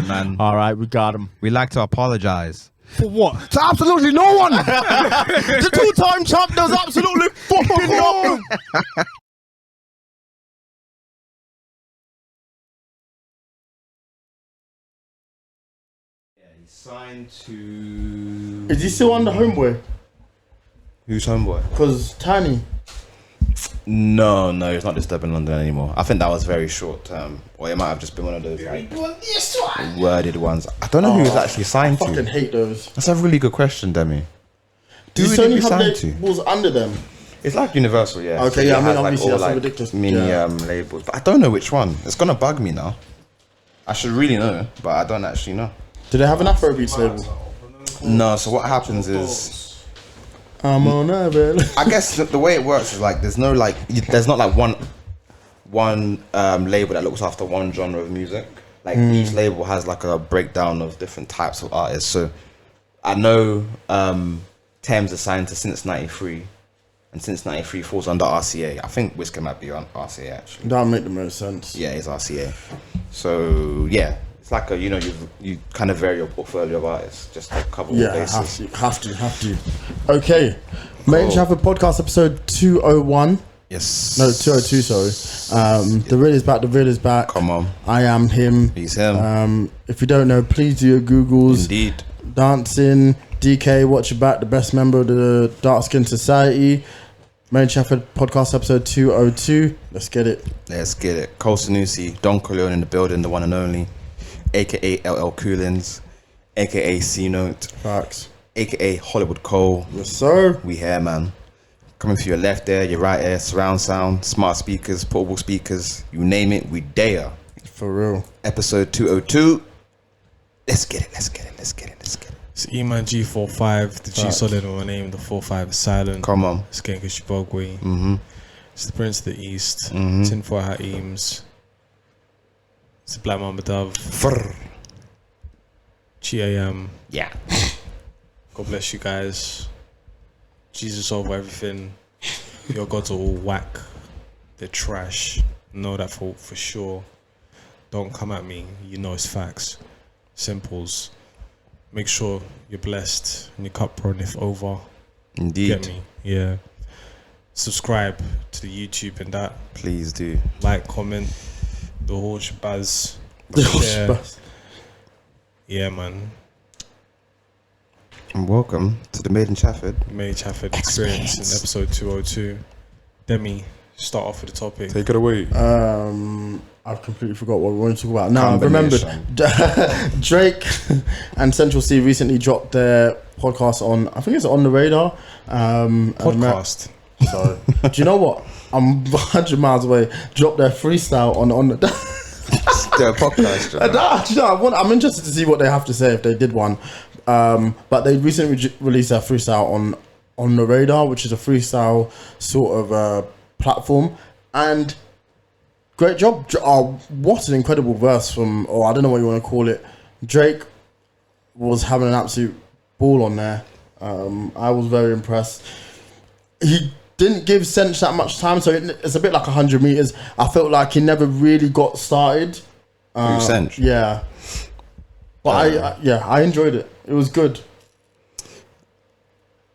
man. All right, we got him. We like to apologize. For what? To absolutely no one. The two-time champ does absolutely fucking nothing. He's signed to... Is he still under Homeboy? Who's Homeboy? Because Tiny. No, he's not disturbing London anymore. I think that was very short term. Or it might have just been one of those like worded ones. I don't know who he's actually signed I fucking to. hate those. That's a really good question, Demi. Do Who Sony did he have sign to? labels under them? It's like Universal, yeah. Okay, So yeah, it I mean, has, obviously all, that's ridiculous. mini Yeah. labels. But I don't know which one. It's gonna bug me now. I should really know, but I don't actually know. Do they have an Afrobeats label? No, so what happens is... I'm on a bed. I guess the way it works is like there's not like one label that looks after one genre of music. Like each label has like a breakdown of different types of artists. So I know Thames is signed to Since 93, and Since 93 falls under RCA. I think Whisker might be on RCA actually. That would make the most sense. Yeah, it's RCA. So yeah, it's like a you kind of vary your portfolio of artists just to cover all bases. Have to. Okay, Made in Chafford podcast episode 201. Yes. No, 202. Sorry. The real is back. Come on. I am him. He's him. If you don't know, please do your Googles. Indeed. Dancing, DK, watch your back. The best member of the Dark Skin Society. Made in Chafford podcast episode 202. Let's get it. Cole Sanusi, Don Corleone in the building, the one and only, aka LL Coolins, aka C Note, Facts. aka Hollywood Cole. Yes, sir. We here, man. Coming for your left there, your right there, surround sound, smart speakers, portable speakers, you name it, we dare. For real. Episode 202. Let's get it. It's Eman G45, the G solid on my name, the 45 is silent. Come on. It's Cench Freestyle For. Mm-hmm. It's the Prince of the East. Mm-hmm. Tin for Hat Eames. It's the Black Mamba Dove. Frrr. GAM. Yeah. God bless you guys. Jesus over everything. Your gods are all whack. They're trash. Know that for sure. Don't come at me. You know it's facts. Simples. Make sure you're blessed and your cup runneth over. Indeed. Get me? Yeah. Subscribe to the YouTube and that. Please do. Like, comment. The whole shabazz. Share. Yeah, man. And welcome to the Made in Chafford. Made in Chafford experience in episode 202. Demi, start off with the topic. Take it away. I've completely forgot what we wanted to talk about. Now I've remembered. Drake and Central C recently dropped their podcast on, I think it's On The Radar. Podcast. Sorry. Do you know what? I'm 100 miles away. Dropped their freestyle on the They're a podcast. Do you know, I'm interested to see what they have to say if they did one. But they recently released their freestyle on The Radar, which is a freestyle sort of platform. And great job. What an incredible verse from, or I don't know what you want to call it. Drake was having an absolute ball on there. I was very impressed. He didn't give Cench that much time, so it's a bit like 100 meters. I felt like he never really got started. Cench? Yeah. But I enjoyed it. It was good.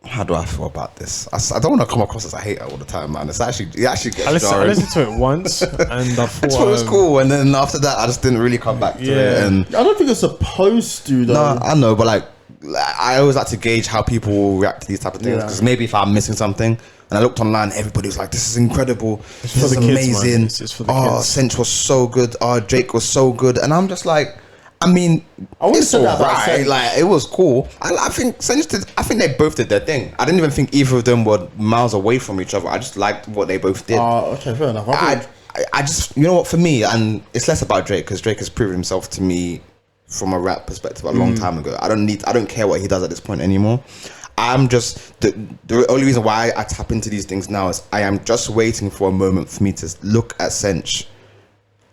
How do I feel about this? I don't want to come across as a hater all the time, man. It actually gets I jarring. listened to it once and I thought it was cool, and then after that, I just didn't really come back to it. And I don't think it's supposed to, though. no, I know, but like, I always like to gauge how people react to these type of things, because maybe if I'm missing something, and I looked online, everybody was like, "This is incredible, this is amazing." It's for the oh, kids. Cench was so good. Oh, Drake was so good, and I'm just like, I mean, I wouldn't it's say that about alright. Cench. Like, it was cool. I think Cench did. I think they both did their thing. I didn't even think either of them were miles away from each other. I just liked what they both did. Okay, fair enough. I just, you know what, for me, and it's less about Drake, because Drake has proven himself to me from a rap perspective a long time ago. I don't care what he does at this point anymore. I'm just, the only reason why I tap into these things now is I am just waiting for a moment for me to look at Cench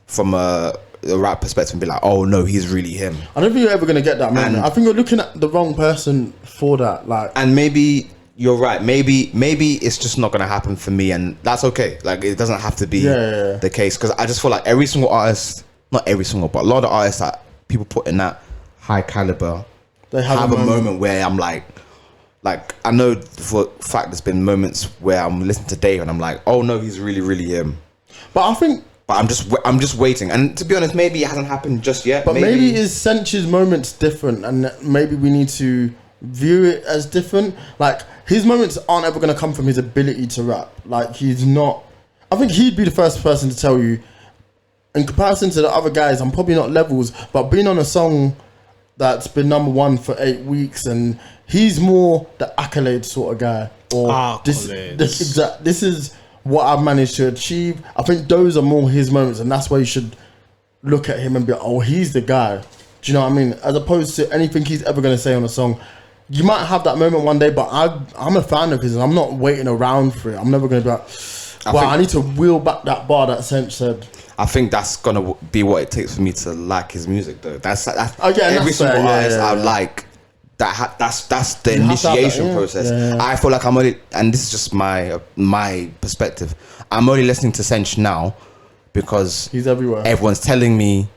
from a rap perspective and be like, oh no, he's really him. I don't think you're ever going to get that moment. I think you're looking at the wrong person for that. Like, and maybe you're right. Maybe it's just not going to happen for me, and that's okay. Like, it doesn't have to be the case, because I just feel like every single artist, not every single, but a lot of artists that people put in that high caliber They have a moment where I'm like I know for a fact there's been moments where I'm listening to Dave and I'm like, oh no, he's really, really him. But I think. But I'm just waiting. And to be honest, maybe it hasn't happened just yet. But maybe is Cench's moments different, and maybe we need to view it as different. Like his moments aren't ever going to come from his ability to rap. Like he's not. I think he'd be the first person to tell you, in comparison to the other guys, I'm probably not levels, but being on a song that's been number one for 8 weeks, and he's more the accolade sort of guy. Or this is what I've managed to achieve. I think those are more his moments, and that's why you should look at him and be like, oh, he's the guy. Do you know what I mean? As opposed to anything he's ever going to say on a song. You might have that moment one day, but I'm a fan of his, and I'm not waiting around for it. I'm never going to be like, wow, I need to wheel back that bar that Cench said. I think that's gonna be what it takes for me to like his music, though. That's every single artist I like. That's the initiation process. Yeah. I feel like I'm only, and this is just my perspective, I'm only listening to Cench now because he's everywhere. Everyone's telling me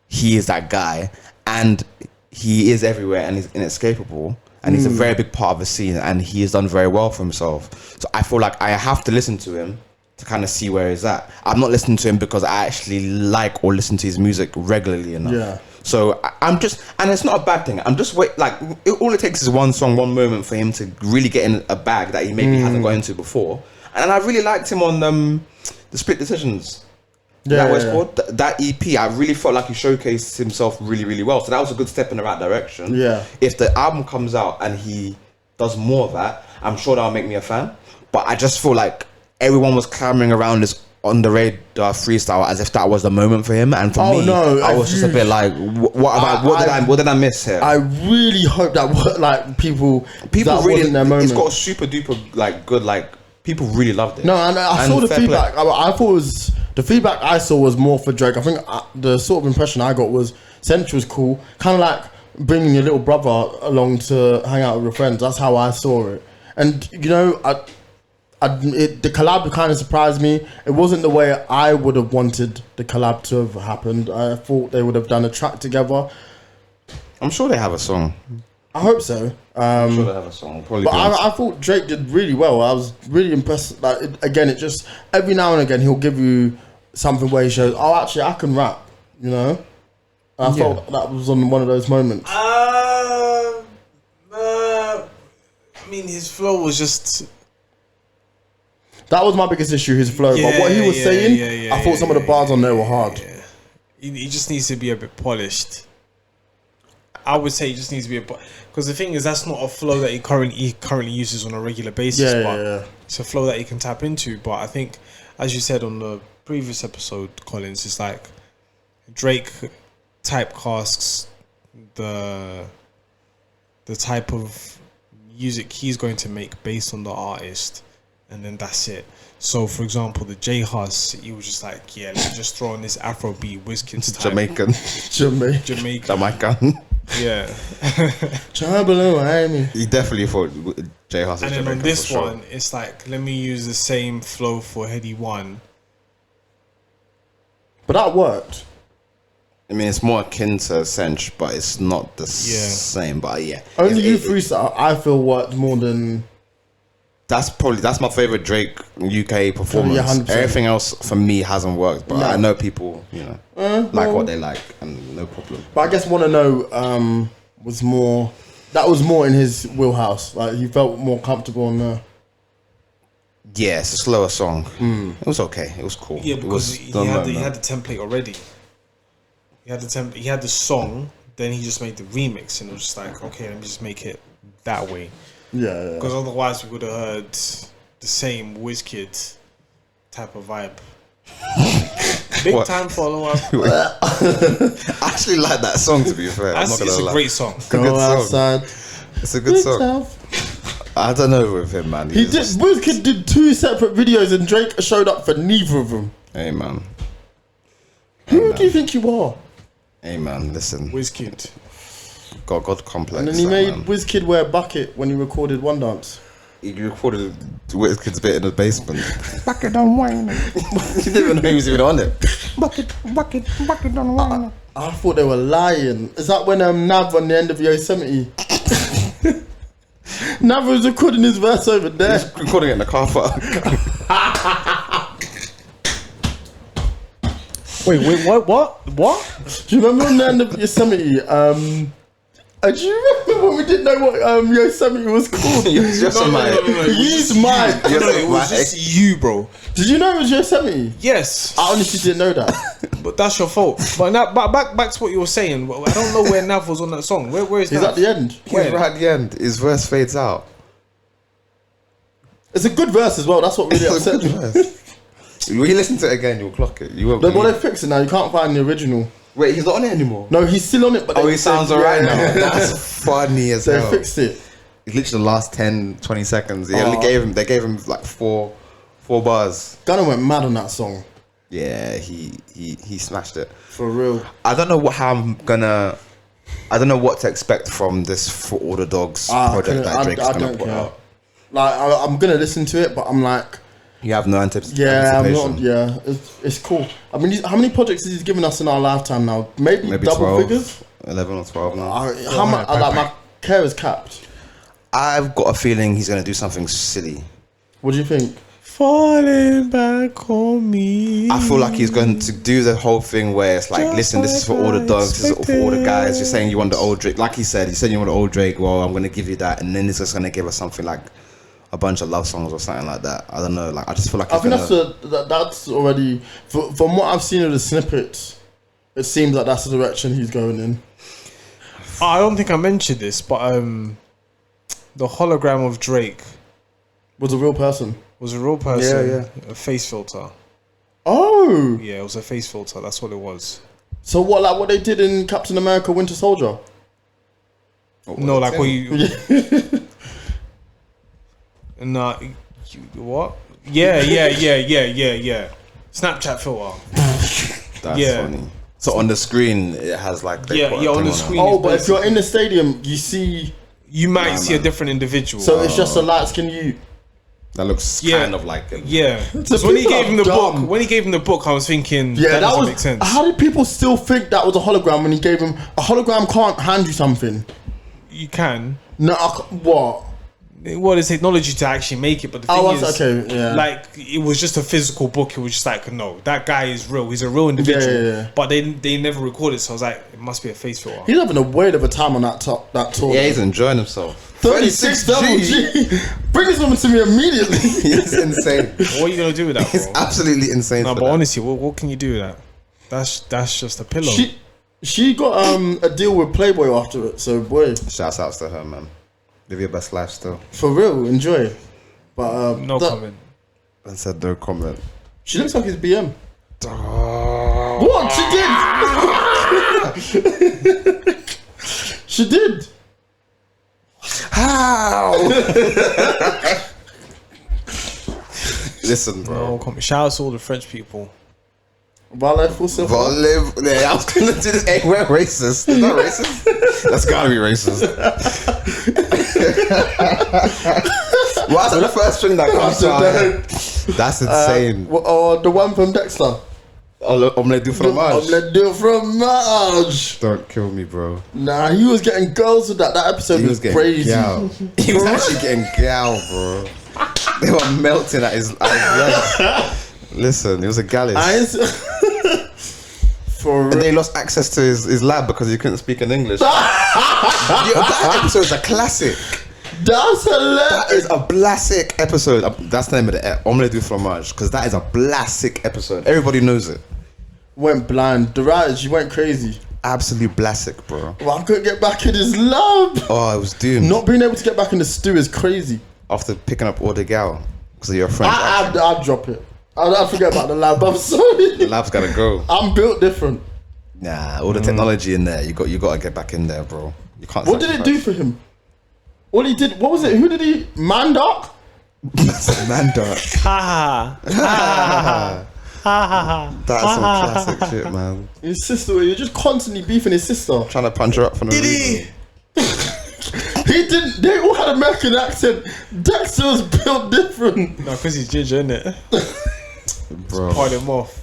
he is that guy, and he is everywhere, and he's inescapable, and he's a very big part of the scene, and he has done very well for himself. So I feel like I have to listen to him to kind of see where he's at. I'm not listening to him because I actually like or listen to his music regularly enough. Yeah. So I'm just, and it's not a bad thing. I'm just all it takes is one song, one moment for him to really get in a bag that he maybe hasn't got into before. And I really liked him on the Split Decisions. Called? That EP, I really felt like he showcased himself really, really well. So that was a good step in the right direction. Yeah. If the album comes out and he does more of that, I'm sure that'll make me a fan. But I just feel like everyone was clamoring around this on the radar freestyle as if that was the moment for him, and for me, I was just a bit like, what did I miss here? I really hope that people that really, wasn't their moment. It's got a super duper good people really loved it. No, and I saw the feedback. I thought it was the feedback I saw was more for Drake. I think the sort of impression I got was Cench was cool, kind of like bringing your little brother along to hang out with your friends. That's how I saw it, and the collab kind of surprised me. It wasn't the way I would have wanted the collab to have happened. I thought they would have done a track together. I'm sure they have a song. I hope so. I'm sure they have a song. Probably. But I thought Drake did really well. I was really impressed. It just every now and again he'll give you something where he shows, oh, actually I can rap. You know. And I felt that was on one of those moments. I mean, his flow was just. That was my biggest issue, his flow. But what he was saying, I thought some of the bars on there were hard. Yeah. He just needs to be a bit polished. I would say he just needs to be because the thing is, that's not a flow that he currently uses on a regular basis. It's a flow that he can tap into. But I think, as you said on the previous episode, Collins, it's like Drake typecasts the type of music he's going to make based on the artist. And then that's it. So, for example, the J Hus, he was just like, yeah, let's just throw in this Afrobeat Wizkid's type. Jamaican. Yeah. He definitely thought J Hus. And then on this one, it's like, let me use the same flow for Heady One. But that worked. I mean, it's more akin to Cench, but it's not the same. But yeah, only you freestyle, I feel, worked more than. That's my favorite Drake UK performance. Yeah, everything else for me hasn't worked, but I know people, like what they like, and no problem. But I guess Want to Know was more in his wheelhouse. Like he felt more comfortable on there. Yeah, it's a slower song. It was okay. It was cool. Yeah, because he had the template already. He had the song, then he just made the remix, and it was just like, okay, let me just make it that way. Yeah. Because otherwise we would have heard the same Wizkid type of vibe. Big time follow up. I actually like that song, to be fair. I'm not gonna it's lie. A great song. Go outside. It's a good song. I don't know with him, man. Wizkid did 2 separate videos and Drake showed up for neither of them. Hey, man. Who do you think you are? Hey, man, listen. Wizkid. God complex. And then he made Wizkid wear a bucket when he recorded One Dance. He recorded Wizkid's bit in the basement. Bucket on wine. He didn't even know he was even on it. Bucket on wine. I thought they were lying. Is that when Nav on the end of Yosemite? Nav was recording his verse over there. He's recording it in the car park. Wait, what? Do you remember on the end of Yosemite? Do you remember when we didn't know what Yosemite was called? Yosemite. Use mine. No, it was just you, bro. Did you know it was Yosemite? Yes, I honestly didn't know that. but that's your fault. But now, back to what you were saying. I don't know where Nav was on that song. Where is He's Nav? at the end. He's right at the end. His verse fades out. It's a good verse as well. That's what really upset me. When you listen to it again, you'll clock it. You won't. Well, believe they fixed it now. You can't find the original. Wait, he's not on it anymore. No, he's still on it, but He sounds alright now. That's funny as They hell. fixed it. It's literally the last 10, 20 seconds. They gave him like four bars. Gunner went mad on that song. Yeah, he smashed it. For real. I don't know I don't know what to expect from this For All the Dogs project that Drake's I gonna don't put care. out. Like, I'm gonna listen to it, but I'm like, You have no anticipation. yeah, I'm not. Yeah, it's cool. I mean, how many projects has he given us in our lifetime now? Maybe double 12, figures. 11 or 12 now. How much? Like, my care is capped. I've got a feeling he's gonna do something silly. What do you think? Falling back on me. I feel like he's going to do the whole thing where it's like, listen, this is for all the dogs, this is for all the guys. You're saying you want the old Drake, like he said you want the old Drake. Well, I'm gonna give you that, and then he's just gonna give us something like a bunch of love songs or something like that. I don't know. Like, I just feel like I think that's already from what I've seen of the snippets. It seems like that's the direction he's going in. I don't think I mentioned this, but the hologram of Drake Was a real person. was a real person. Yeah. A face filter. Oh, Yeah, it was a face filter. That's what it was. so what they did in Captain America: Winter Soldier? No, like what you. Nah, what? Yeah. Snapchat filter. That's Yeah. funny. So on the screen, it has like they Yeah, put a yeah, on thing the it. screen. Oh, is but if you're basically- in the stadium, you see. you might see a different individual. So it's just a light skin you. That looks Yeah. kind of like him. Yeah. So when he people gave are him the dumb. book, I was thinking, Yeah, that that doesn't was. make sense. How did people still think that was a hologram when he gave him a hologram? Can't hand you something. You can. No, what? Well, it's technology to actually make it, but the thing Oh, is, that's okay. Yeah. like, it was just a physical book. It was just like, no, that guy is real. He's a real individual. Yeah. But they never recorded, so I was like, it must be a face filter. He's having a whale of a time on that tour. Yeah, he's enjoying himself. 36 double G. Bring this woman to me immediately. He's insane. What are you gonna do with that, He's bro? absolutely insane. No, for but that. honestly, what can you do with that? That's just a pillow. She got a deal with Playboy after it. So boy, Shouts outs to her, man. Live your best life still. for real, enjoy. But No comment. I said no comment. She looks like his BM. What she did? She did. How? Listen, bro. No comment. Shout out to all the French people. Vale full self. Yeah, I was gonna do this. Hey, we're racist. Is that racist? That's gotta be racist. What's the first thing that comes to mind? That's insane. The one from Dexter. Omlette Du Fromage. Omlette Du Fromage. Don't kill me, bro. Nah, he was getting girls with that. That episode He was was getting crazy. gal. He was actually getting gal, bro. They were melting at his legs. Listen, it was a gallus. For And real. they lost access to his lab because he couldn't speak in English. That episode is a classic. That's hilarious. That is a classic episode. That's the name of the Omlette Du Fromage, because that is a classic episode. Everybody knows it. Went blind. The writers, you went crazy. Absolute classic, bro. Well, I couldn't get back in his lab. Oh, it was doomed. Not being able to get back in the stew is crazy. After picking up all the gal because of your French accent. I'd drop it. I'd forget about the lab. I'm sorry. The lab's gotta go. I'm built different. Nah, all the technology in there. You got to get back in there, bro. You can't. What did it do for him? All he did, what was it? Who did he? Mandark? Mandark. Ha ha. That's some classic shit, man. His sister, you're just constantly beefing his sister. Trying to punch her up for no reason. He didn't, they all had American accent. Dexter was built different. No, because he's ginger, innit? Bro. Part him off.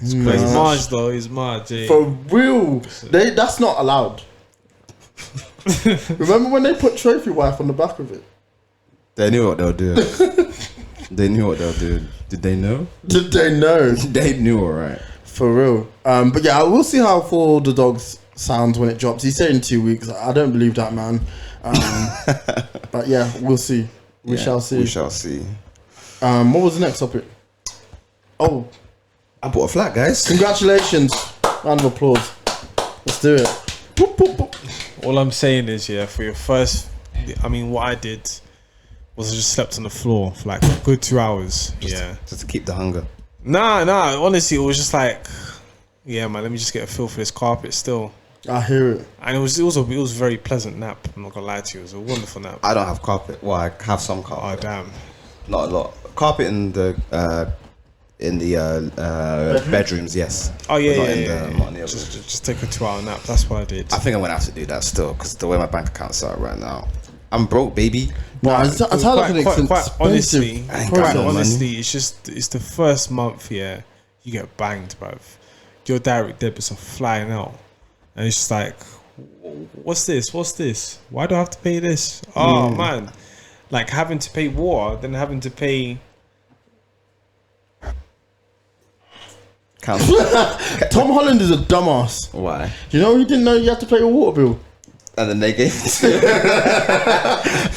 He's Marge though. He's Marge. Eh? For real, that's not allowed. Remember when they put trophy wife on the back of it? They knew what they were doing. They knew what they were doing. Did they know? Did they know? They knew, alright. For real. But yeah, we'll see how For the Dogs sounds when it drops. He said in 2 weeks. I don't believe that, man. But yeah, we'll see. We shall see. We shall see. What was the next topic? Oh, I bought a flat, guys. congratulations! Round of applause. Let's do it. Boop, boop, boop. All I'm saying is, yeah, for your first, I mean, what I did was I just slept on the floor for like a good 2 hours. Just to keep the hunger. Nah. Honestly, it was just like, yeah, man. Let me just get a feel for this carpet still. I hear it. And it was a very pleasant nap. I'm not gonna lie to you. It was a wonderful nap. I don't have carpet. Well, I have some carpet. Oh damn. Not a lot. Carpet in the bedrooms, yes. Oh yeah, Not yeah, in yeah, the- yeah. not in the Just take a 2 hour nap. That's what I did. I think I'm gonna have to do that still because the way my bank account's are right now, I'm broke, baby. No, it's how quite honestly, I ain't quite got no money. honestly, it's the first month. Yeah, you get banged, bruv. Your direct debits are flying out, and it's just like, what's this? Why do I have to pay this? Oh man, like having to pay water, then having to pay. Council. Tom Holland is a dumbass. Why? You know he didn't know you had to pay a water bill. And then they gave it to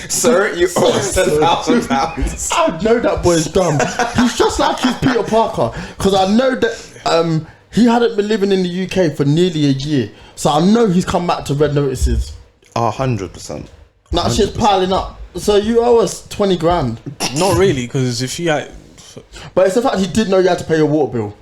Sir, you owe us £10,000. I know that boy is dumb. He's just like his Peter Parker. Because I know that he hadn't been living in the UK for nearly a year. So I know he's come back to red notices. 100%. That shit's piling up. So you owe us 20 grand. Not really, because if you had. But it's the fact he did know you had to pay your water bill.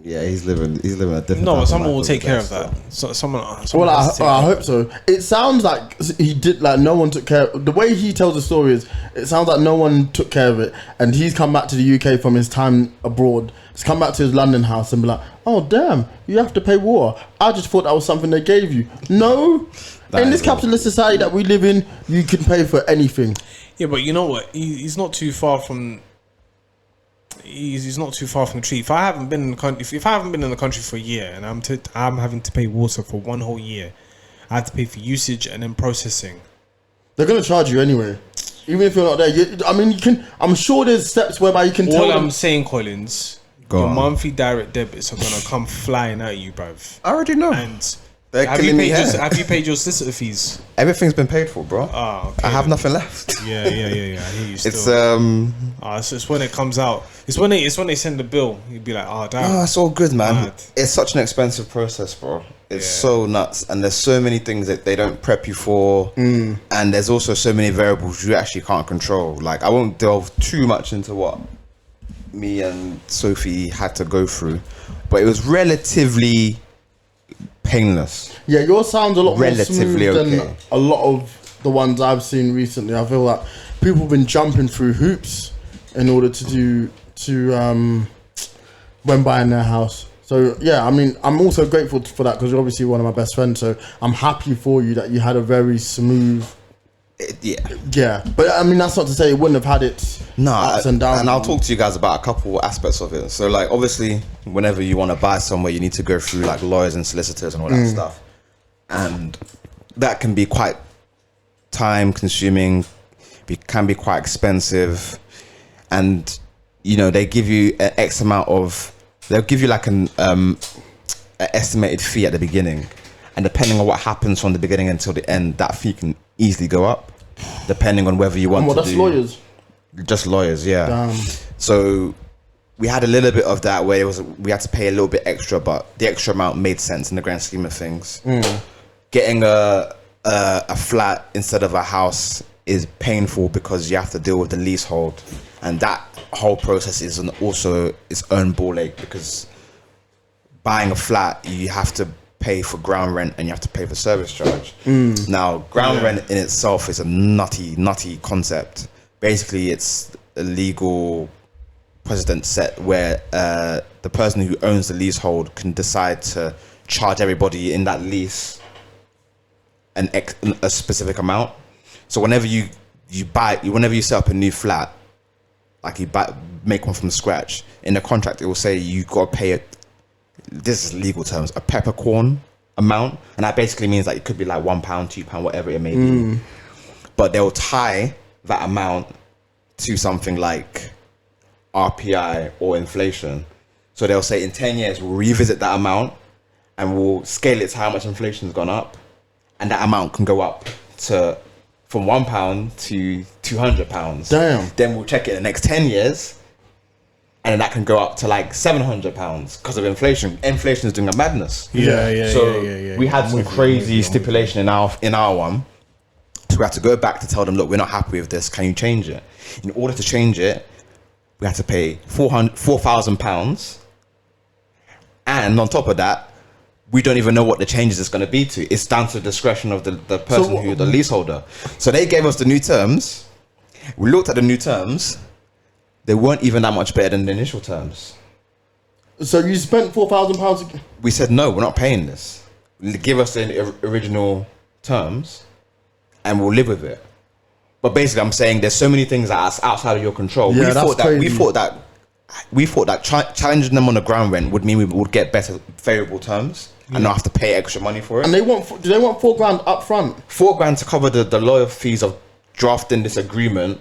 Yeah, he's living a different. No, type of someone life will over take care there, of that. So someone Well, has to take I hope so. It sounds like he did, like no one took care. The way he tells the story is, it sounds like no one took care of it, and he's come back to the UK from his time abroad. He's come back to his London house and be like, "Oh damn, you have to pay water. I just thought that was something they gave you." No, in this capitalist society that we live in, you can pay for anything. Yeah, but you know what? He's not too far from. He's not too far from the tree. If I haven't been in the country, if I haven't been in the country for a year, and I'm having to pay water for 1 whole year, I have to pay for usage and then processing. They're gonna charge you anyway, even if you're not there. I mean, you can. I'm sure there's steps whereby you can tell All them. I'm saying, Collins, Go your on. monthly direct debits are gonna come flying at you, bruv. I already know. And They're have you killing me paid here. have you paid your solicitor fees? Everything's been paid for, bro. Ah, okay. I have then. nothing left. Yeah. I hear you still. It's So it's when it comes out. It's when they send the bill. You'd be like, oh damn. No, it's all good, man. Mad. It's such an expensive process, bro. It's Yeah. so nuts, and there's so many things that they don't prep you for, and there's also so many variables you actually can't control. Like, I won't delve too much into what me and Sophie had to go through, but it was relatively painless. Yeah, yours sounds a lot Relatively more smooth okay. than a lot of the ones I've seen recently. I feel like people have been jumping through hoops in order to when buying their house. So yeah, I mean, I'm also grateful for that because you're obviously one of my best friends. So I'm happy for you that you had a very smooth. Yeah. Yeah, but I mean that's not to say it wouldn't have had its ups and downs. and I'll talk to you guys about a couple aspects of it. So, like, obviously, whenever you want to buy somewhere, you need to go through like lawyers and solicitors and all that stuff, and that can be quite time-consuming. Can be quite expensive, and you know they give you an X amount of. They'll give you like an estimated fee at the beginning, and depending on what happens from the beginning until the end, that fee can easily go up, depending on whether you want to that's do. lawyers. Just lawyers, yeah. Damn. So we had a little bit of that where we had to pay a little bit extra, but the extra amount made sense in the grand scheme of things. Getting a flat instead of a house is painful because you have to deal with the leasehold, and that whole process is also its own ball ache because buying a flat you have to pay for ground rent and you have to pay for service charge. Now, ground rent in itself is a nutty concept. Basically, it's a legal precedent set where the person who owns the leasehold can decide to charge everybody in that lease a specific amount. So whenever you set up a new flat, like make one from scratch, in the contract it will say you got to pay this is legal terms, a peppercorn amount, and that basically means that it could be like £1, £2, whatever it may be. But they'll tie that amount to something like RPI or inflation. So they'll say in 10 years we'll revisit that amount and we'll scale it to how much inflation's gone up, and that amount can go up to from £1 to £200. Damn. Then we'll check it in the next 10 years, and then that can go up to like £700 because of inflation. Inflation is doing a madness. Yeah. We had some crazy stipulation in our one. So we had to go back to tell them, look, we're not happy with this. Can you change it? In order to change it, we had to pay £4,000, and on top of that, we don't even know what the changes is going to be to. It's down to the discretion of the person who the leaseholder. So they gave us the new terms. We looked at the new terms. They weren't even that much better than the initial terms. So you spent £4,000? We said, no, we're not paying this. Give us the original terms and we'll live with it. But basically, I'm saying there's so many things that's outside of your control. Yeah, We thought that challenging them on the ground rent would mean we would get better, favourable terms and not have to pay extra money for it. And do they want £4,000 up front? £4,000 to cover the lawyer fees of drafting this agreement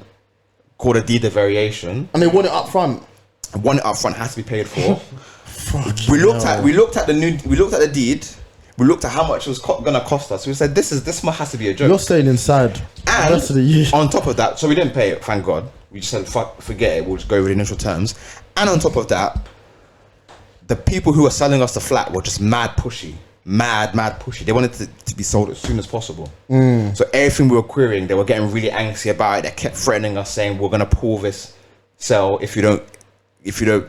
called a deed of variation. And they want it up front? One up front has to be paid for. We looked at the deed. We looked at how much it was going to cost us. We said this has to be a joke. You're staying inside. And the rest of the year. On top of that, so we didn't pay it, thank God. We just said, forget it, we'll just go with the initial terms. And on top of that, the people who were selling us the flat were just mad pushy. Mad pushy. They wanted to be sold as soon as possible. So everything we were querying, they were getting really angsty about it. They kept threatening us, saying, we're going to pull this sale if you don't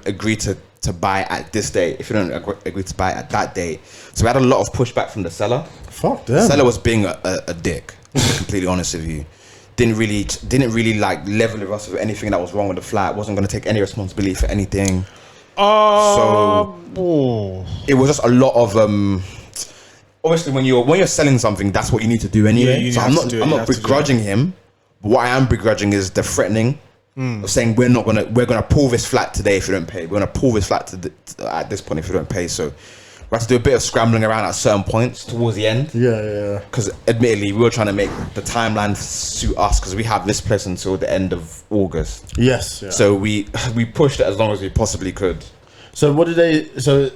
agree to buy at this date, if you don't agree to buy at that date. So we had a lot of pushback from the seller. Fuck them. The seller was being a dick, to be completely honest with you. Didn't really like level with us with anything that was wrong with the flat. Wasn't going to take any responsibility for anything. So it was just a lot of obviously when you're selling something, that's what you need to do anyway. So I'm not begrudging him. But what I am begrudging is the threatening of saying we're gonna pull this flat today if you don't pay. We're gonna pull this flat at this point if you don't pay. So we had to do a bit of scrambling around at certain points towards the end. Yeah. Because admittedly, we were trying to make the timeline suit us because we have this place until the end of August. Yes. Yeah. So we pushed it as long as we possibly could. So what did they? So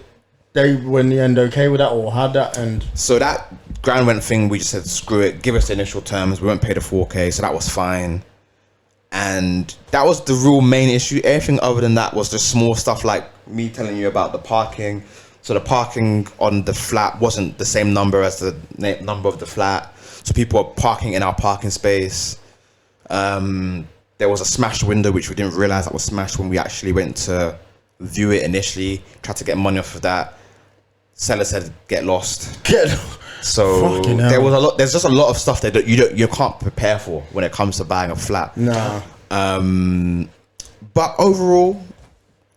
they were in the end okay with that, or how'd that end? So that ground rent thing, we just said screw it, give us the initial terms. We won't pay the 4K, so that was fine. And that was the real main issue. Everything other than that was just small stuff like me telling you about the parking. So the parking on the flat wasn't the same number as the number of the flat. So people were parking in our parking space. There was a smashed window, which we didn't realize that was smashed when we actually went to view it initially. Tried to get money off of that. Seller said, get lost. So there was a lot. There's just a lot of stuff that you can't prepare for when it comes to buying a flat. Nah. But overall,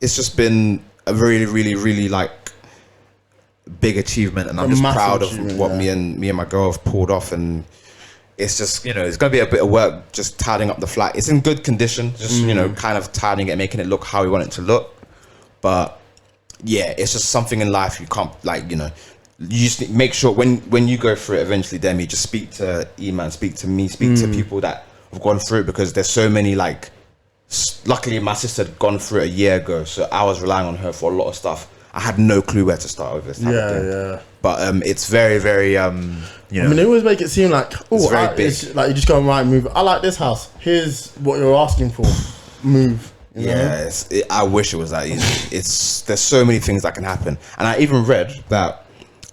it's just been a really, really, really like big achievement, and I'm just proud of what me and my girl have pulled off. And it's just, it's gonna be a bit of work just tidying up the flat. It's in good condition, just kind of tidying it, making it look how we want it to look. But yeah, it's just something in life you can't you just need to make sure when you go through it eventually, Demi, just speak to Eman, speak to me, speak to people that have gone through it, because there's so many luckily my sister had gone through it a year ago, so I was relying on her for a lot of stuff. I had no clue where to start with this type of thing. Yeah. But it's very, very I mean, they always make it seem like it's like you just go and move. I like this house. Here's what you're asking for. Move. Yeah, I wish it was that easy. There's so many things that can happen, and I even read that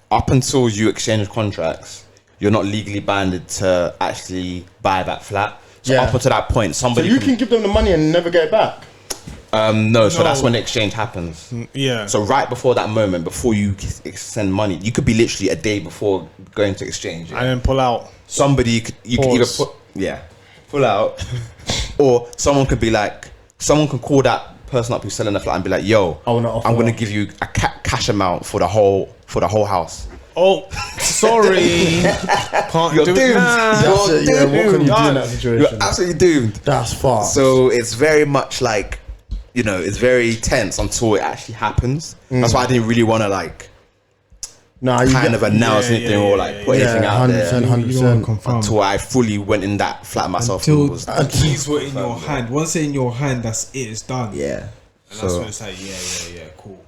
up until you exchange contracts, you're not legally binded to actually buy that flat. So up until that point, somebody. So you can give them the money and never get it back. No, so that's when the exchange happens. Yeah. So right before that moment, before you send money, you could be literally a day before going to exchange. And then pull out. Somebody could either pull out, or someone can call that person up who's selling the flat and be like, "Yo, I'm going to give you a cash amount for the whole house." Oh, sorry. You're doomed. What can you do in that situation? You're absolutely doomed. That's fast. So it's very much like, you know, it's very tense until it actually happens. That's why I didn't really want to like kind of announce anything or like put anything out there 100%. until I fully went in that flat myself. Until and was the keys were in your hand. Once they're in your hand, that's it. It's done. yeah. And that's when it's like, yeah, cool.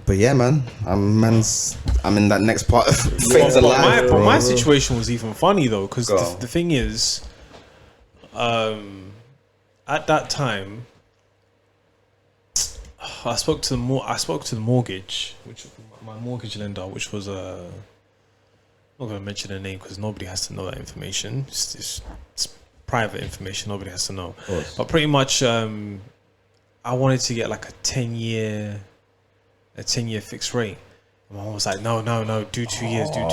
But yeah, man, I'm in that next part of things alive. But my situation was even funny though, because Go. the thing is, at that time, I spoke to the mortgage, which my mortgage lender, which was I'm not gonna mention the name because nobody has to know that information. It's private information. Nobody has to know. But pretty much, I wanted to get like a 10-year fixed rate. My mom was like, no, do 2 years, do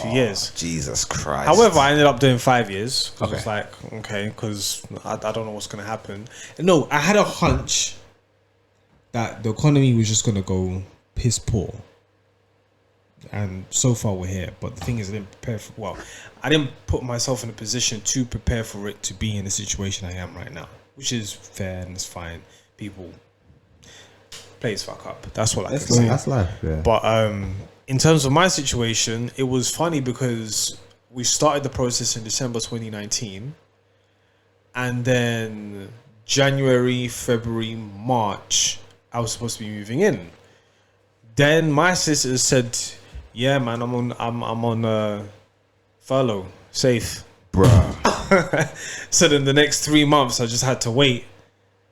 2 years. Jesus Christ. However, I ended up doing 5 years. I was like, okay, because I don't know what's going to happen. No, I had a hunch that the economy was just going to go piss poor. And so far we're here. But the thing is, I didn't put myself in a position to prepare for it to be in the situation I am right now, which is fair and it's fine. People play his fuck up. That's what I can say. That's life. Yeah. But in terms of my situation, it was funny because we started the process in December 2019, and then January, February, March, I was supposed to be moving in. Then my sister said, "Yeah, man, I'm on furlough, safe, Bruh." So then the next 3 months, I just had to wait.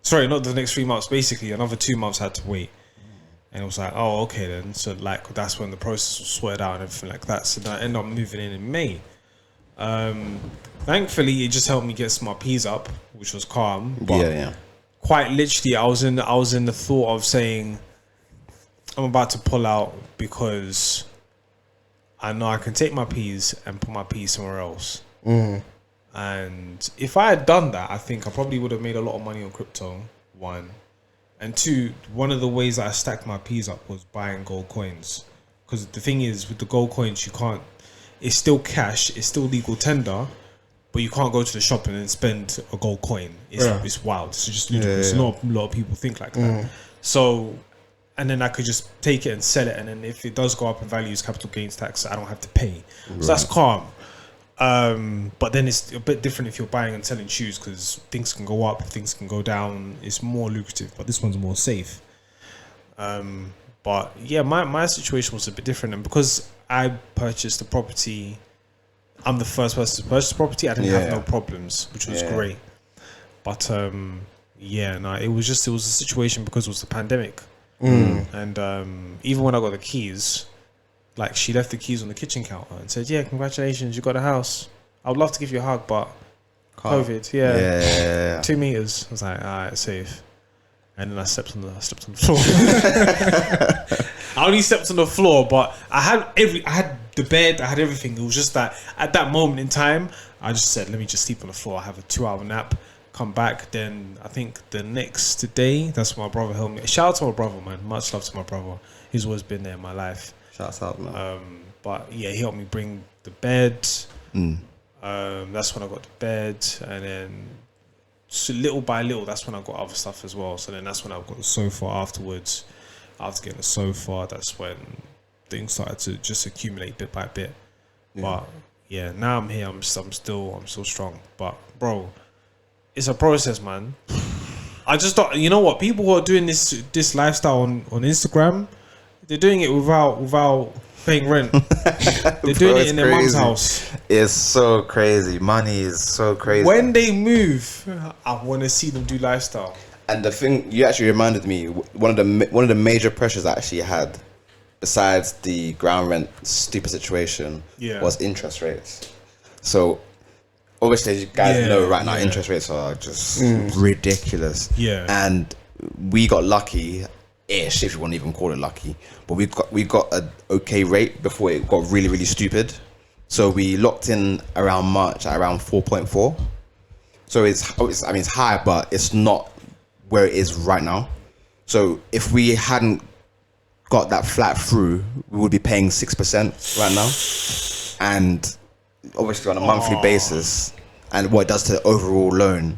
Sorry, not the next 3 months. Basically, another 2 months I had to wait, and it was like, oh, okay then. So like that's when the process was sorted out and everything like that. So then I ended up moving in May. Thankfully, it just helped me get my P's up, which was calm. But Yeah. quite literally, I was in the thought of saying, I'm about to pull out because I know I can take my P's and put my P's somewhere else. And if I had done that, I think I probably would have made a lot of money on crypto, one. And two, one of the ways that I stacked my P's up was buying gold coins. Because the thing is, with the gold coins, you can't, it's still cash, it's still legal tender, but you can't go to the shop and then spend a gold coin. It's wild. It's just ludicrous. Not a lot of people think like that. So, and then I could just take it and sell it. And then if it does go up in value, it's capital gains tax, I don't have to pay. So that's calm. But then it's a bit different if you're buying and selling shoes because things can go up, things can go down. It's more lucrative, but this one's more safe. But yeah, my situation was a bit different, and because I purchased the property, I'm the first person to purchase the property. I didn't have no problems, which was great. But it was a situation because it was the pandemic, and even when I got the keys. Like, she left the keys on the kitchen counter and said, yeah, congratulations, you got a house. I would love to give you a hug, but COVID, 2 meters. I was like, all right, safe. And then I slept on the floor. I only slept on the floor, but I had the bed, I had everything. It was just that at that moment in time, I just said, let me just sleep on the floor. I have a 2-hour nap, come back. Then I think the next day, that's when my brother helped me. Shout out to my brother, man. Much love to my brother. He's always been there in my life. Shouts out, man. But yeah, he helped me bring the bed. That's when I got the bed, and then so little by little, that's when I got other stuff as well. So then that's when I got the sofa afterwards. After getting the sofa, that's when things started to just accumulate bit by bit. But yeah, now I'm here. I'm still strong. But bro, it's a process, man. I just thought, you know what? People who are doing this lifestyle on Instagram. They're doing it without paying rent. They're doing it in their mum's house. It's so crazy. Money is so crazy. When they move, I want to see them do lifestyle. And the thing you actually reminded me, one of the major pressures I actually had, besides the ground rent stupid situation, was interest rates. So obviously, as you guys know right now, interest rates are just ridiculous. Yeah, and we got lucky. Ish, if you want to even call it lucky, but we got an okay rate before it got really, really stupid. So we locked in around March at around 4.4. So it's high, but it's not where it is right now. So if we hadn't got that flat through, we would be paying 6% right now, and obviously on a monthly basis, and what it does to the overall loan,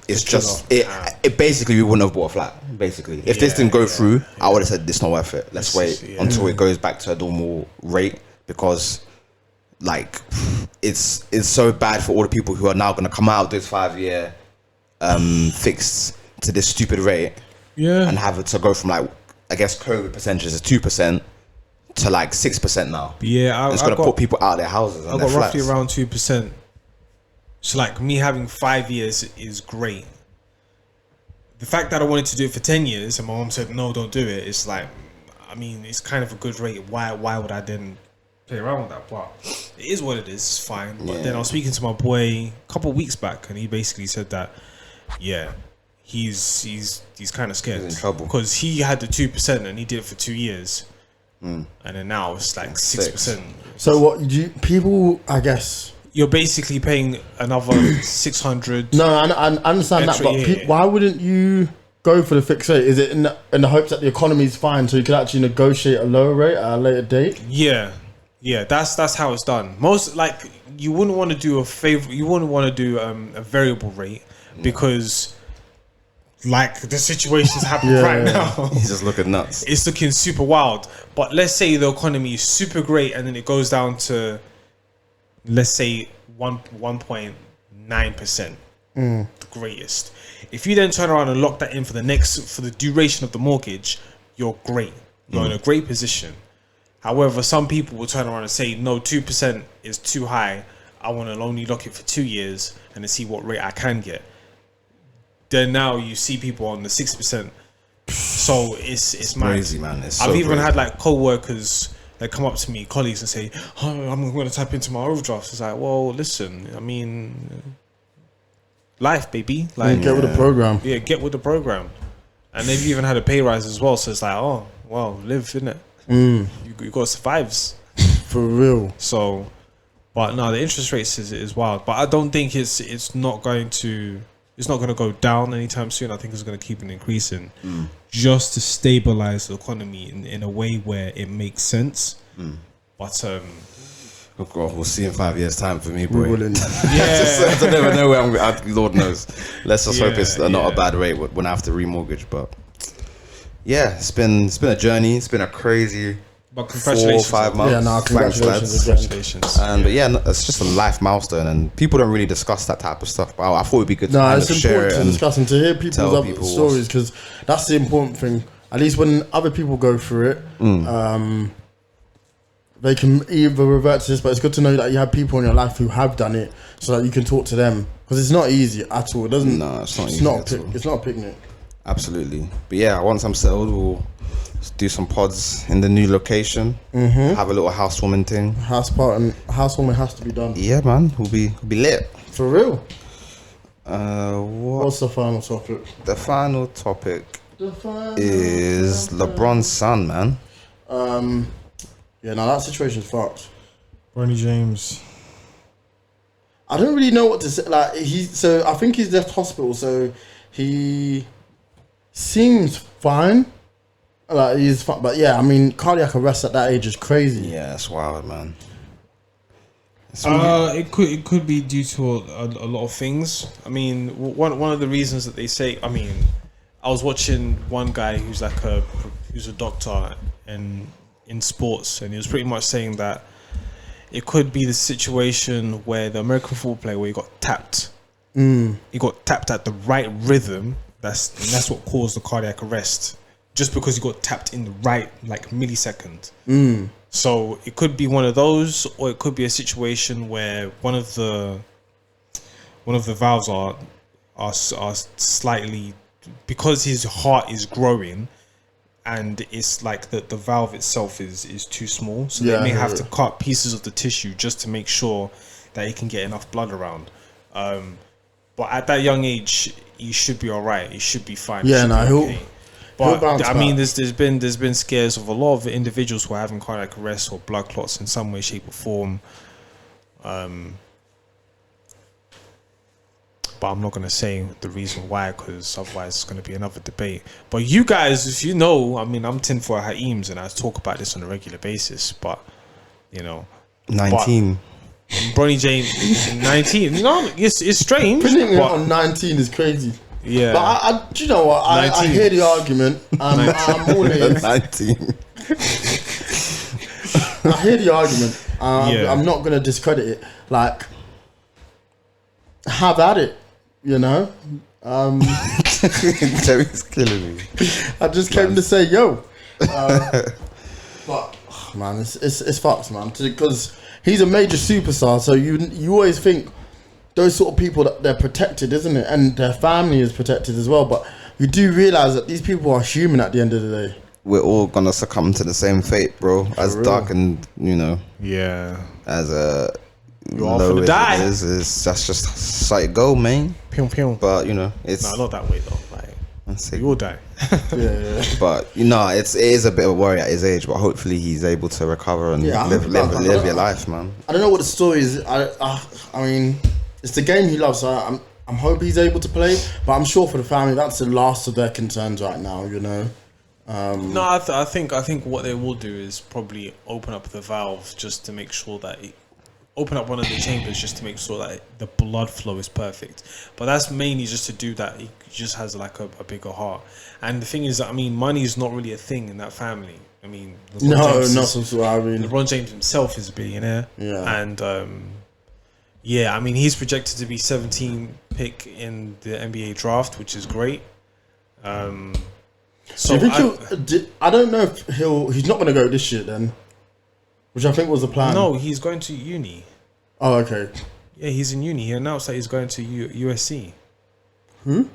it's just it basically we wouldn't have bought a flat. Basically, if this didn't go through, I would have said it's not worth it. Let's wait until it goes back to a normal rate, because like it's so bad for all the people who are now going to come out of this 5-year fixed to this stupid rate, and have it to go from like, I guess COVID percentages is 2% to like 6% now. It's going to put people out of their houses. I got roughly around 2%. So like me having 5 years is great. The fact that I wanted to do it for 10 years and my mom said no, don't do it, it's like, I mean, it's kind of a good rate. Why would I then play around with that? But it is what it is. It's fine. But then I was speaking to my boy a couple of weeks back, and he basically said that he's kind of scared. He's in trouble because he had the 2% and he did it for 2 years, and then now it's like 6%. So what do people? I guess you're basically paying another 600. No, I understand that, but why wouldn't you go for the fixed rate? Is it in the hopes that the economy is fine, so you could actually negotiate a lower rate at a later date? Yeah, that's how it's done. Most, like, you wouldn't want to do you wouldn't want to do a variable rate, because like the situation's happening right now. He's just looking nuts. It's looking super wild. But let's say the economy is super great, and then it goes down to, let's say 1.9%, the greatest. If you then turn around and lock that in for the duration of the mortgage, you're great. You're in a great position. However, some people will turn around and say, no, 2% is too high. I want to only lock it for 2 years and then see what rate I can get. Then now you see people on the 6%. So it's crazy, man. I've even had like co-workers that come up to me, colleagues, and say, oh, I'm going to tap into my overdraft. It's like, well, listen, I mean, life, baby. Like, get with the program. Yeah, get with the program. And they've even had a pay rise as well. So it's like, oh, well, live, innit? You got to survive. For real. So, but no, the interest rates is wild. But I don't think it's not going to go down anytime soon. I think it's going to keep on increasing, just to stabilize the economy in a way where it makes sense. But oh God, we'll see in 5 years' time for me, boy. We wouldn't. I don't never know where I'm. Lord knows. Let's just hope it's not a bad rate when I have to remortgage. But yeah, it's been a journey. It's been a crazy. But congratulations. 4 or 5 months. Yeah, no, congratulations. And but yeah, it's just a life milestone, and people don't really discuss that type of stuff. But I thought it'd be good to kind of share it to discuss and to hear people's other stories, because that's the important thing. At least when other people go through it, they can either revert to this, but it's good to know that you have people in your life who have done it, so that you can talk to them, because it's not easy at all. It doesn't. No, it's not easy. It's not a picnic. Absolutely. But yeah, once I'm settled, we'll do some pods in the new location. Have a little housewarming thing. Housewarming has to be done. Yeah, man. We'll be lit. For real. What's the final topic? The final topic is LeBron's son, man. Yeah, now that situation's fucked. Bronny James. I don't really know what to say. Like so I think he's left hospital, so he seems fine. Like he's fine, but yeah, I mean, cardiac arrest at that age is crazy. Yeah, it's wild, man. It could be due to a lot of things. I mean, one of the reasons that they say. I mean, I was watching one guy who's a doctor and in sports, and he was pretty much saying that it could be the situation where the American football player where he got tapped. He got tapped at the right rhythm. That's what caused the cardiac arrest. Just because he got tapped in the right millisecond. So it could be one of those, or it could be a situation where one of the valves are slightly, because his heart is growing, and it's like the valve itself is too small, so they may have to cut pieces of the tissue just to make sure that he can get enough blood around. But at that young age, he should be all right. He should be fine. But I mean, there's been scares of a lot of individuals who are having cardiac arrest or blood clots in some way, shape, or form. But I'm not going to say the reason why, because otherwise it's going to be another debate. But you guys, if you know, I mean, I'm tinfoil hat Eames, and I talk about this on a regular basis. But 19. Bronny James 19. You know, it's strange. Putting it but- on 19 is crazy. Yeah. But do you know what? I 19. hear the argument. I'm all ears. 19. I hear the argument. Yeah. I'm not gonna discredit it. Like, have at it. You know. Jerry's killing me. I just came to say yo. But man, it's fucked, man. Because he's a major superstar, so you always think those sort of people that they're protected, isn't it? And their family is protected as well. But you do realize that these people are human at the end of the day. We're all gonna succumb to the same fate, bro. As real. dark and Yeah. as You're all low finna as die. it is, that's just how it go, man. Pew pew. But it's Nah, not that way though. Like, that's it. you will die. Yeah. But it is a bit of a worry at his age. But hopefully he's able to recover and Yeah, I live hope- your life, man. I don't know what the story is. I mean, it's the game he loves. So I'm hoping he's able to play, but I'm sure for the family that's the last of their concerns right now. You know. No, I think what they will do is probably open up the valves just to make sure that open up one of the chambers just to make sure that the blood flow is perfect. But that's mainly just to do that. He just has like a bigger heart. And the thing is that, I mean, money is not really a thing in that family. I mean, LeBron LeBron James himself is a billionaire. Yeah. And I mean, he's projected to be 17 pick in the NBA draft, which is great. So Do you think I don't know if he's not going to go this year then, which I think was the plan. no, he's going to uni. Oh, okay. Yeah, he's in uni. He announced that he's going to USC. Who?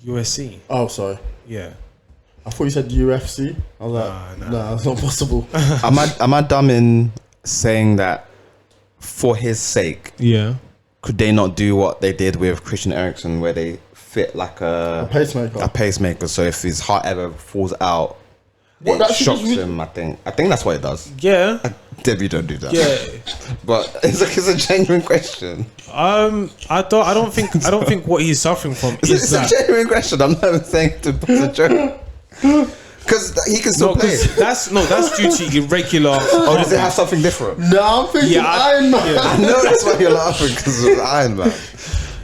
USC. Oh, sorry. Yeah. I thought you said UFC. I was like, Nah. no, that's not possible. Am I dumb in saying that for his sake, Yeah. could they not do what they did with Christian Eriksen, where they fit like A pacemaker. a pacemaker? So if his heart ever falls out, What, it that's shocks just- him. I think that's what it does. Yeah. Debbie, don't do that. Yeah. But it's a genuine question. I don't think what he's suffering from is It's a that. genuine question. I'm not saying to put a joke. Because he can still No, play. 'cause that's due to irregular. Or does it have something different? No, I'm thinking Yeah, Iron Man. I know that's why you're laughing, because of Iron Man.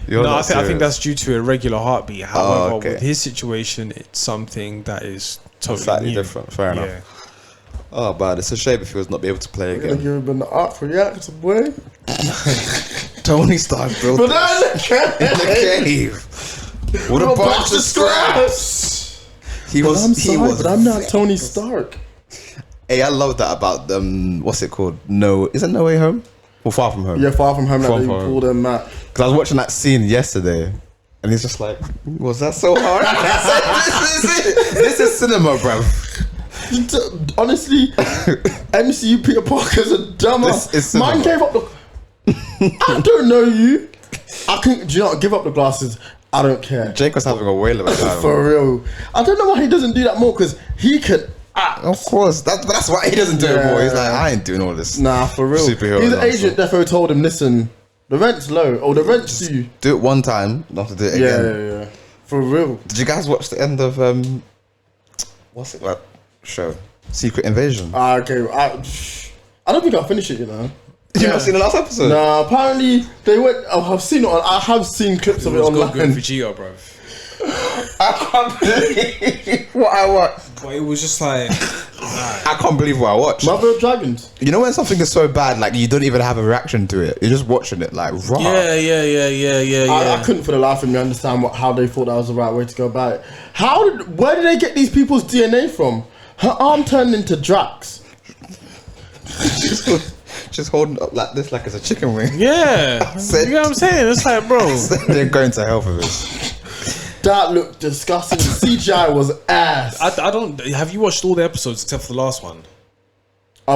You're No, I not think serious. that's due to irregular heartbeat. However, okay. with his situation, it's something that is totally Slightly new. different. Fair Yeah. enough. Oh, but it's a shame if he was not be able to play I'm gonna again. give him the art reaction, boy. Tony Stark built But it that's in the cave with a bunch of scraps. He I'm was. He sorry, was. but I'm not Tony Stark. Hey, I love that about what's it called? Is it No Way Home? Or Far From Home? Yeah, Far From Home. Far That they From Home. pulled him out. Because I was watching that scene yesterday, and he's just like, "Was that so hard?" this is cinema, bro. Honestly, MCU Peter Parker's a dumbass. This is Mine cinema. gave up the. I don't know you. I couldn't. Do you know what? Give up the glasses. I don't care. Jake was having a whale of a time. For real. I don't know why he doesn't do that more because he could act. Of course, that's why he doesn't do it more. He's like, I ain't doing all this. Nah, for real. Superhero His nonsense. agent defo told him, listen, the rent's low. Or the rent's due. Do it one time, not to do it Yeah, again. yeah, yeah. For real. Did you guys watch the end of what's it that show? Secret Invasion. Okay. I don't think I'll finish it, you know. You not seen the last episode? Nah, apparently they went. Oh, I've seen it. I have seen clips of it It was online. good Vegeta, bro. I can't believe what I watched. But it was just like, I can't believe what I watched. Mother of Dragons. You know when something is so bad, like you don't even have a reaction to it. You're just watching it, like raw. I couldn't for the life of me understand how they thought that was the right way to go about it. Where did they get these people's DNA from? Her arm turned into Drax. Just holding up like this, like it's a chicken wing. yeah. You know what I'm saying? It's like, bro. They're going to hell for this. That looked disgusting. The CGI was ass. I don't. Have you watched all the episodes except for the last one?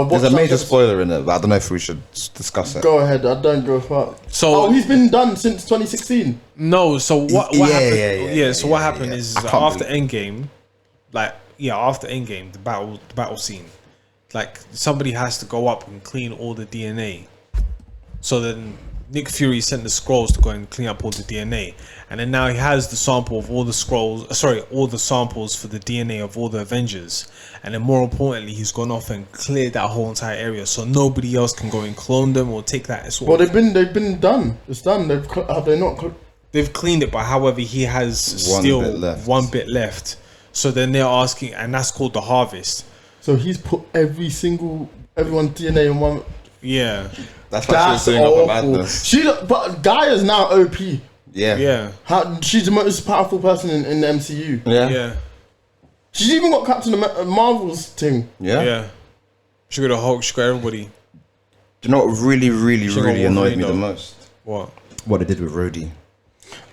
There's a major spoiler in it, but I don't know if we should discuss it. Go ahead. I don't go far. So he's been done since 2016. no. So what Yeah, happened? yeah, So what happened is I can't after believe- Endgame, after Endgame, the battle scene, like somebody has to go up and clean all the DNA. So then Nick Fury sent the scrolls to go and clean up all the DNA, and then now he has the sample of all the scrolls. All the samples for the DNA of all the Avengers, and then more importantly, he's gone off and cleared that whole entire area, so nobody else can go and clone them or take that as well. Well, they've been done. It's done. Have they not? They've cleaned it, but however, he has still one bit left. So then they're asking, and that's called the harvest. So he's put everyone's DNA in one. Yeah, That's why she's doing up a madness. But Gaia is now OP. Yeah. yeah, She's the most powerful person in the MCU. Yeah. yeah, She's even got Captain Marvel's thing. Yeah. yeah. She got a Hulk. She got everybody. Do you know what really got annoyed me Wolverine, the though. most? What They did with Rhodey.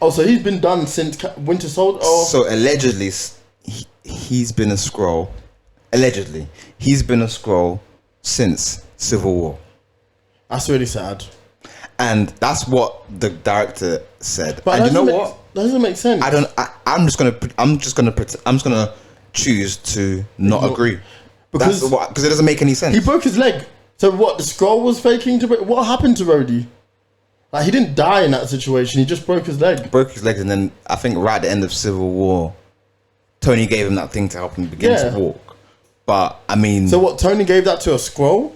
Oh, so he's been done since Winter Soldier. Oh, So allegedly, he's been a Skrull. Allegedly, he's been a Skrull since Civil War, that's really sad. and that's what the director said. But and you know what? That doesn't make sense. I'm just gonna choose to not agree because because it doesn't make any sense. he broke his leg. So what? The Skrull was faking to break. What happened to Rhodey? Like, he didn't die in that situation. He just broke his leg. Broke his legs, and then I think right at the end of Civil War, Tony gave him that thing to help him begin to walk. But I mean, So what? Tony gave that to a Skrull?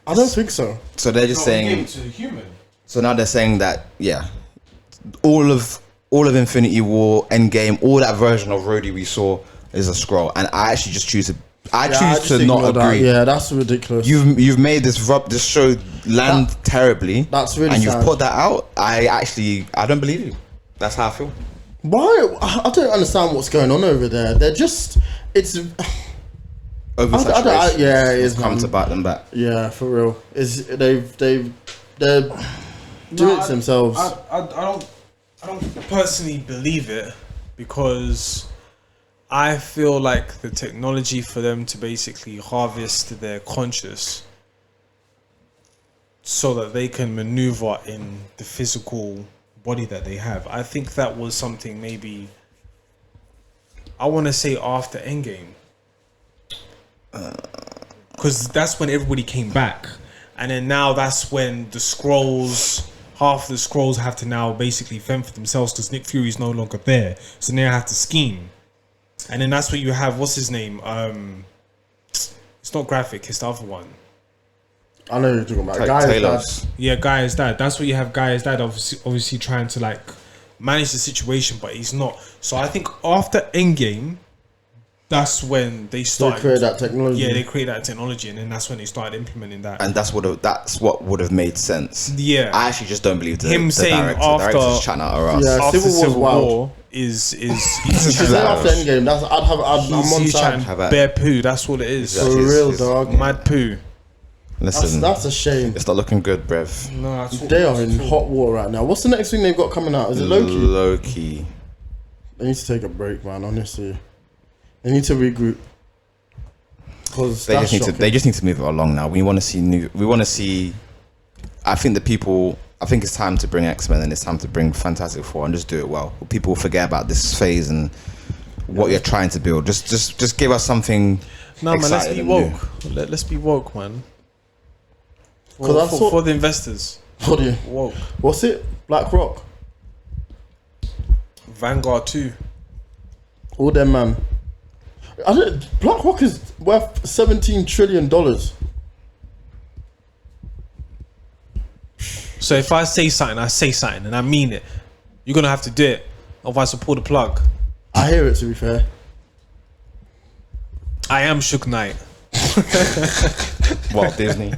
I don't think so. so they're just saying. to a human. So now they're saying that all of Infinity War, Endgame, all that version of Rhodey we saw is a Skrull, and I actually just choose to. I choose to not ignore that. agree. Yeah, that's ridiculous. You've made this show land terribly. That's really and sad. you've put that out. I don't believe you. That's how I feel. Why? I don't understand what's going on over there. They're just. It's. Oversaturation. Yeah, it is. Come Man. to bite them back. Yeah, for real. They're doing it to themselves. I don't personally believe it, because I feel like the technology for them to basically harvest their conscious so that they can maneuver in the physical body that they have. I think that was something maybe, I want to say after Endgame. Because that's when everybody came back. And then now that's when the Skrulls, half the Skrulls have to now basically fend for themselves because Nick Fury's no longer there. So now they have to scheme. And then that's where you have, what's his name? It's not Graphic, it's the other one. I know you're talking about. Like Guy's Taylor's. dad. Yeah, Guy's dad. That's where you have Guy's dad obviously trying to like manage the situation, but he's not. So I think after Endgame, that's when they started. They create that technology. Yeah, they create that technology, and then that's when they started implementing that. And that's what would have made sense. Yeah, I actually just don't believe him the saying director. after- The director's chatting out her ass. Yeah. after Civil War's wild. is She said Like- after Endgame, I'm on he's side. trying Have that. bare poo. That's what it is. Yeah. For He's- real, he's- dog. Mad poo. Listen, That's a shame. it's not looking good, bruv. No, that's what They are in hot water right now. What's the next thing they've got coming out? Is it Loki? Loki. They need to take a break, man. Honestly, they need to regroup. Because They just need to move it along now. We want to see. I think it's time to bring X-Men and it's time to bring Fantastic Four and just do it well. People forget about this phase and what you're trying to build. Just give us something. No, man, let's exciting be and woke. Let's be woke, man. Because For the investors, What do you? woke. What's it? Black Rock. Vanguard 2. All them, man. Black Rock is worth $17 trillion. So if I say something, I say something, and I mean it. You're gonna have to do it, otherwise I'll pull the plug. I hear it. To be fair, I am Shook Knight. Walt Disney,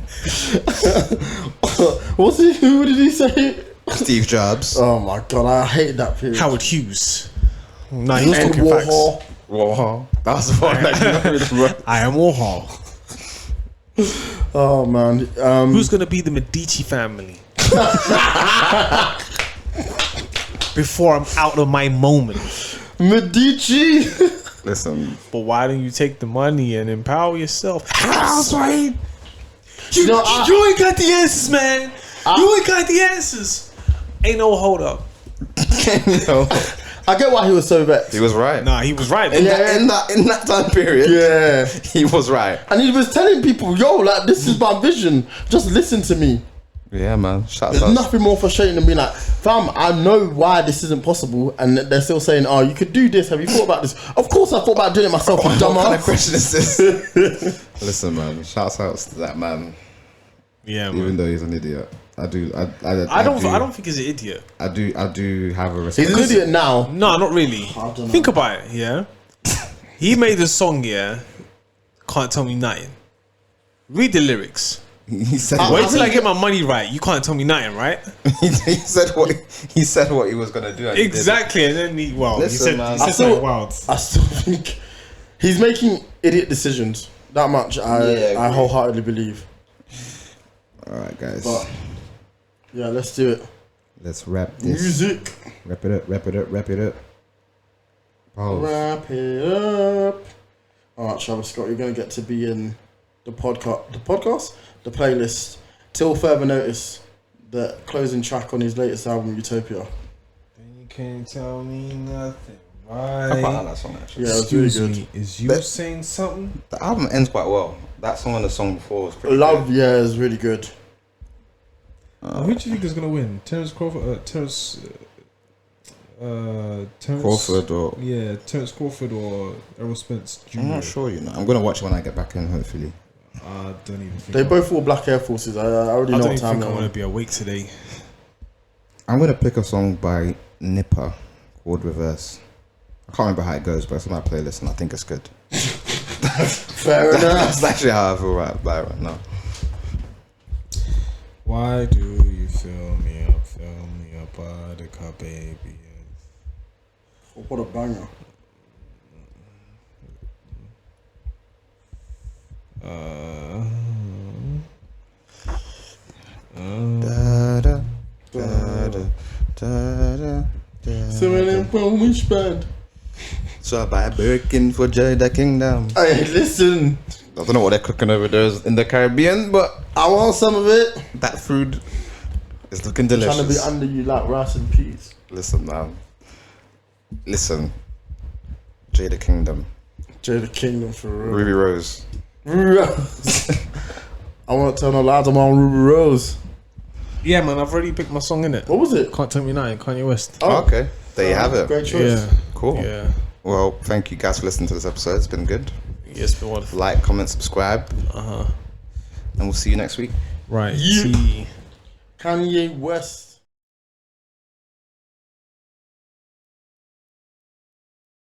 what's he? Who did he say? Steve Jobs. Oh my god, I hate that period. Howard Hughes. Nah, he was And talking facts. Warhol. Whoa, that was the one that I am Warhol. Oh man. Who's gonna be the Medici family? Before I'm out of my moment. Medici. Listen, But why don't you take the money and empower yourself? That's right. You ain't got the answers, man. You ain't got the answers. Ain't no hold up. I get why he was so vexed. he was right. Nah, he was right. In man. that time period, Yeah. he was right. And he was telling people, yo, like, this is my vision. Just listen to me. Yeah, man. Shouts There's out. nothing more frustrating than being like, fam, I know why this isn't possible, and they're still saying, oh, you could do this. Have you thought about this? Of course I thought about doing it myself, you What kind of dumbass. question is this? Listen, man. Shouts out to that man. Yeah, Even man. though he's an idiot, I don't think he's an idiot. I do have a respect. He's an idiot now. No, not really. I don't know. Think about it, yeah. He made a song, yeah. Can't tell me nothing. Read the lyrics. He said Wait till I get my money right. You can't tell me nothing, right? he said what he was gonna do. And he did it. Exactly, and then Listen, man. he said something wild. I still think he's making idiot decisions. That much I wholeheartedly believe. All right, guys. But yeah, let's do it. Let's wrap this. Music. Wrap it up. Pause. Wrap it up. All right, Travis Scott, you're gonna get to be in the the playlist till further notice. The closing track on his latest album, Utopia. And you can't tell me nothing, I quite like right? that song actually. Yeah, it was really good. Is you But- saying something? The album ends quite well. That song and the song before was pretty Love, good. yeah, is really good. Who do you think is gonna win? Terence Crawford, Terence Crawford or Terence Crawford or Errol Spence Jr. I'm not sure. I'm gonna watch it when I get back in. Hopefully. I don't even think They both wore black Air Forces. I already I know don't what even time think they're I'm gonna on. be awake today. I'm gonna pick a song by Nipper called Reverse. I can't remember how it goes, but it's on my playlist and I think it's good. Fair enough. That's actually how I feel right now. Why do you fill me up, buttercup, baby? What a banger. Da-da, da-da, da-da, da-da. Swimming from which band? So I buy a Birkin for Joy the Kingdom. Hey, listen. I don't know what they're cooking over there in the Caribbean, but I want some of it. that food is looking Trying to be delicious. under you like rice and peas. Listen, man. Listen. Joy the Kingdom. Jay the Kingdom for real. Ruby Rose. Ruby Rose. I want to tell no lies, I'm on Ruby Rose. Yeah, man, I've already picked my song in it. What was it? Can't tell me nothing, Kanye West. Oh, Okay. There you have it. Great choice. Yeah, Cool. yeah. Well, thank you guys for listening to this episode. It's been good. Yes, but what? Like, comment, subscribe, and we'll see you next week. Right. Yeah. See. Kanye West.